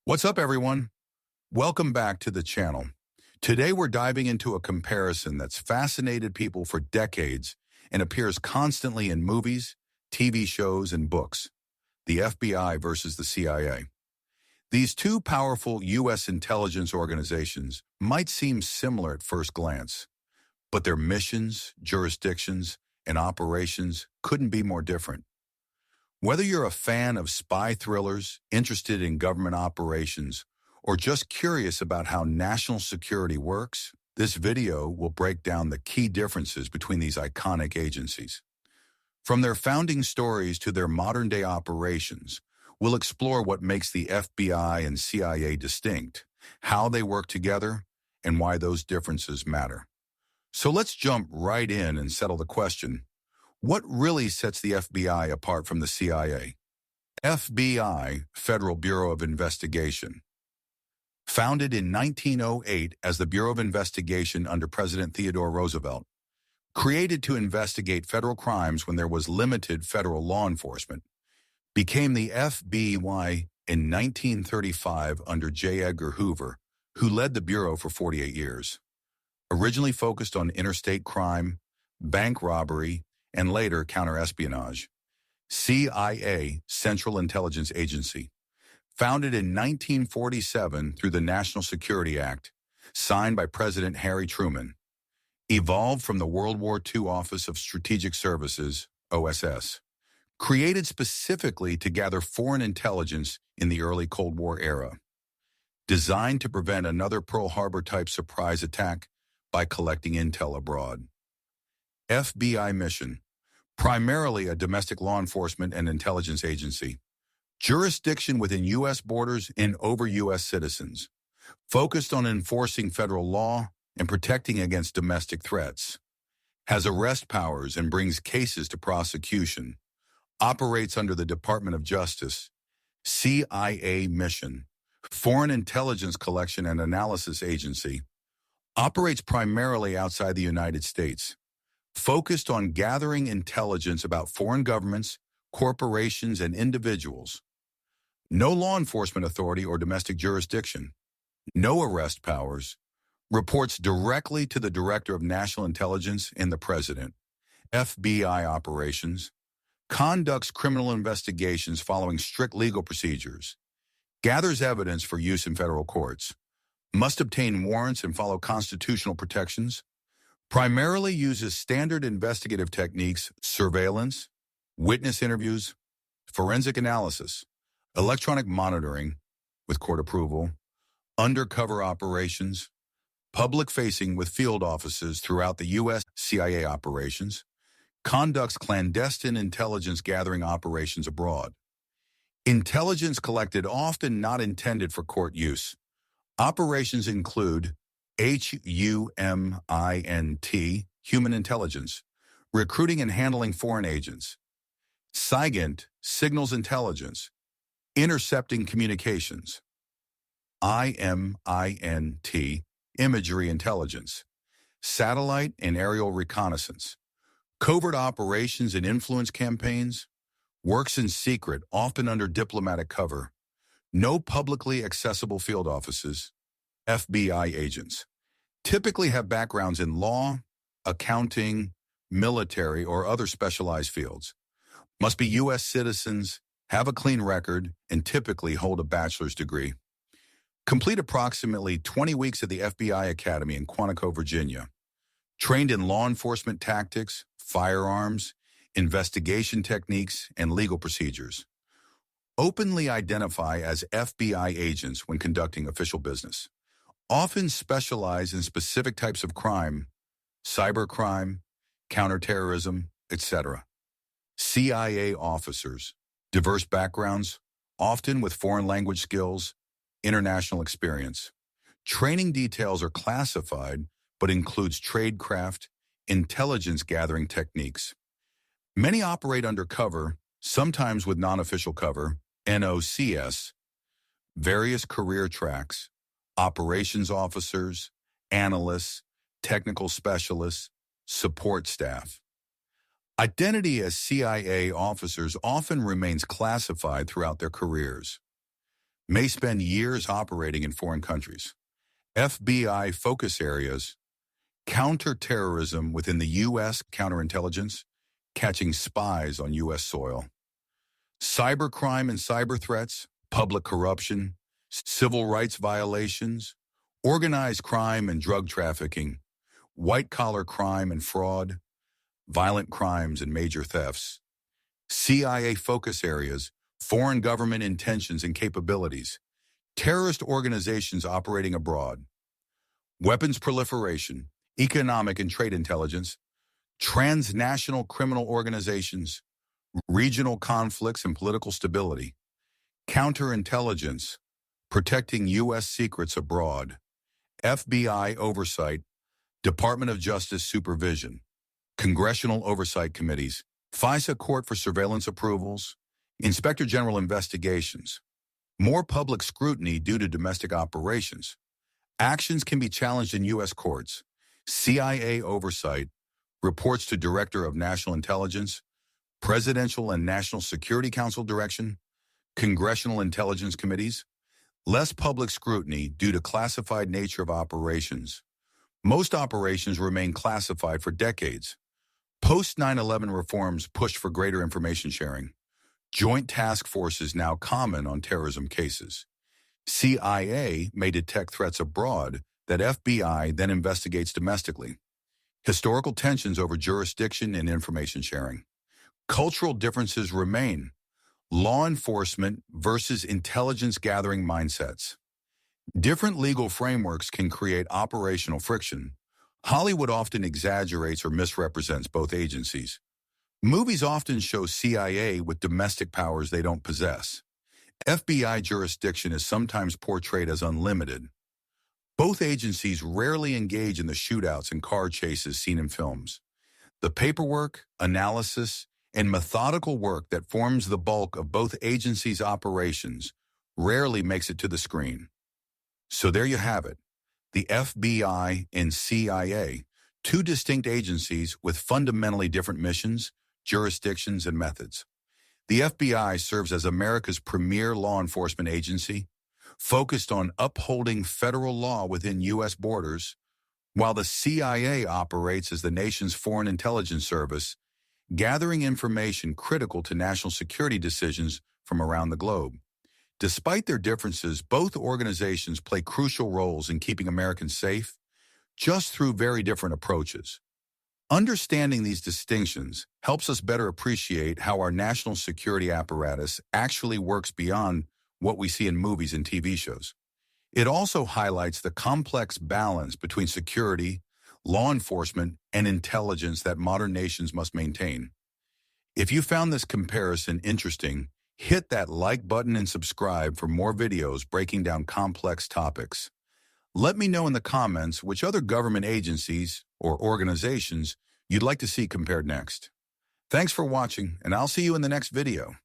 What's up, everyone? Welcome back to the channel. Today, we're diving into a comparison that's fascinated people for decades and appears constantly in movies, TV shows, and books: the FBI versus the CIA. These two powerful U.S. intelligence organizations might seem similar at first glance, but their missions, jurisdictions, and operations couldn't be more different. Whether you're a fan of spy thrillers, interested in government operations, or just curious about how national security works, this video will break down the key differences between these iconic agencies. From their founding stories to their modern-day operations, we'll explore what makes the FBI and CIA distinct, how they work together, and why those differences matter. So let's jump right in and settle the question: what really sets the FBI apart from the CIA? FBI, Federal Bureau of Investigation. Founded in 1908 as the Bureau of Investigation under President Theodore Roosevelt, created to investigate federal crimes when there was limited federal law enforcement, became the FBI in 1935 under J. Edgar Hoover, who led the Bureau for 48 years. Originally focused on interstate crime, bank robbery, and later counterespionage. CIA, Central Intelligence Agency. Founded in 1947 through the National Security Act, signed by President Harry Truman. Evolved from the World War II Office of Strategic Services, OSS. Created specifically to gather foreign intelligence in the early Cold War era. Designed to prevent another Pearl Harbor-type surprise attack by collecting intel abroad. FBI mission. Primarily a domestic law enforcement and intelligence agency. Jurisdiction within U.S. borders and over U.S. citizens. Focused on enforcing federal law and protecting against domestic threats. Has arrest powers and brings cases to prosecution. Operates under the Department of Justice. CIA mission. Foreign intelligence collection and analysis agency. Operates primarily outside the United States. Focused on gathering intelligence about foreign governments, corporations, and individuals. No law enforcement authority or domestic jurisdiction. No arrest powers. Reports directly to the Director of National Intelligence and the President. FBI operations. Conducts criminal investigations following strict legal procedures. Gathers evidence for use in federal courts. Must obtain warrants and follow constitutional protections. Primarily uses standard investigative techniques: surveillance, witness interviews, forensic analysis, electronic monitoring with court approval, undercover operations, public-facing with field offices throughout the U.S. CIA operations, conducts clandestine intelligence gathering operations abroad. Intelligence collected often not intended for court use. Operations include HUMINT, human intelligence, recruiting and handling foreign agents. SIGINT, signals intelligence, intercepting communications. IMINT, imagery intelligence, satellite and aerial reconnaissance. Covert operations and influence campaigns. Works in secret, often under diplomatic cover. No publicly accessible field offices. FBI agents. Typically have backgrounds in law, accounting, military, or other specialized fields. Must be U.S. citizens, have a clean record, and typically hold a bachelor's degree. Complete approximately 20 weeks at the FBI Academy in Quantico, Virginia. Trained in law enforcement tactics, firearms, investigation techniques, and legal procedures. Openly identify as FBI agents when conducting official business. Often specialize in specific types of crime, cybercrime, counterterrorism, etc. CIA officers, diverse backgrounds, often with foreign language skills, international experience. Training details are classified, but includes tradecraft, intelligence gathering techniques. Many operate under cover, sometimes with non-official cover, NOCS, various career tracks, operations officers, analysts, technical specialists, support staff. Identity as CIA officers often remains classified throughout their careers. may spend years operating in foreign countries. FBI focus areas: counterterrorism within the U.S. counterintelligence, catching spies on U.S. soil; cybercrime and cyber threats, public corruption, civil rights violations, organized crime and drug trafficking, white-collar crime and fraud, violent crimes and major thefts; CIA focus areas: foreign government intentions and capabilities, terrorist organizations operating abroad; weapons proliferation, economic and trade intelligence, transnational criminal organizations, regional conflicts and political stability; counterintelligence, protecting U.S. secrets abroad; FBI oversight, Department of Justice supervision; congressional oversight committees, FISA court for surveillance approvals, Inspector General investigations; more public scrutiny due to domestic operations; actions can be challenged in U.S. courts; CIA oversight, reports to Director of National Intelligence, Presidential and National Security Council direction, congressional intelligence committees; less public scrutiny due to classified nature of operations. Most operations remain classified for decades. Post 9/11 reforms pushed for greater information sharing. Joint task forces now common on terrorism cases. CIA may detect threats abroad that FBI then investigates domestically. Historical tensions over jurisdiction and information sharing. Cultural differences remain. Law enforcement versus intelligence gathering mindsets. Different legal frameworks can create operational friction. Hollywood often exaggerates or misrepresents both agencies. Movies often show CIA with domestic powers they don't possess. FBI jurisdiction is sometimes portrayed as unlimited. Both agencies rarely engage in the shootouts and car chases seen in films. The paperwork, analysis, and methodical work that forms the bulk of both agencies' operations rarely makes it to the screen. So there you have it, the FBI and CIA, two distinct agencies with fundamentally different missions, jurisdictions, and methods. The FBI serves as America's premier law enforcement agency, focused on upholding federal law within U.S. borders, while the CIA operates as the nation's foreign intelligence service, gathering information critical to national security decisions from around the globe. Despite their differences, both organizations play crucial roles in keeping Americans safe, just through very different approaches. Understanding these distinctions helps us better appreciate how our national security apparatus actually works beyond what we see in movies and TV shows. It also highlights the complex balance between security, law enforcement, and intelligence that modern nations must maintain. If you found this comparison interesting, hit that like button and subscribe for more videos breaking down complex topics. Let me know in the comments which other government agencies or organizations you'd like to see compared next. Thanks for watching, and I'll see you in the next video.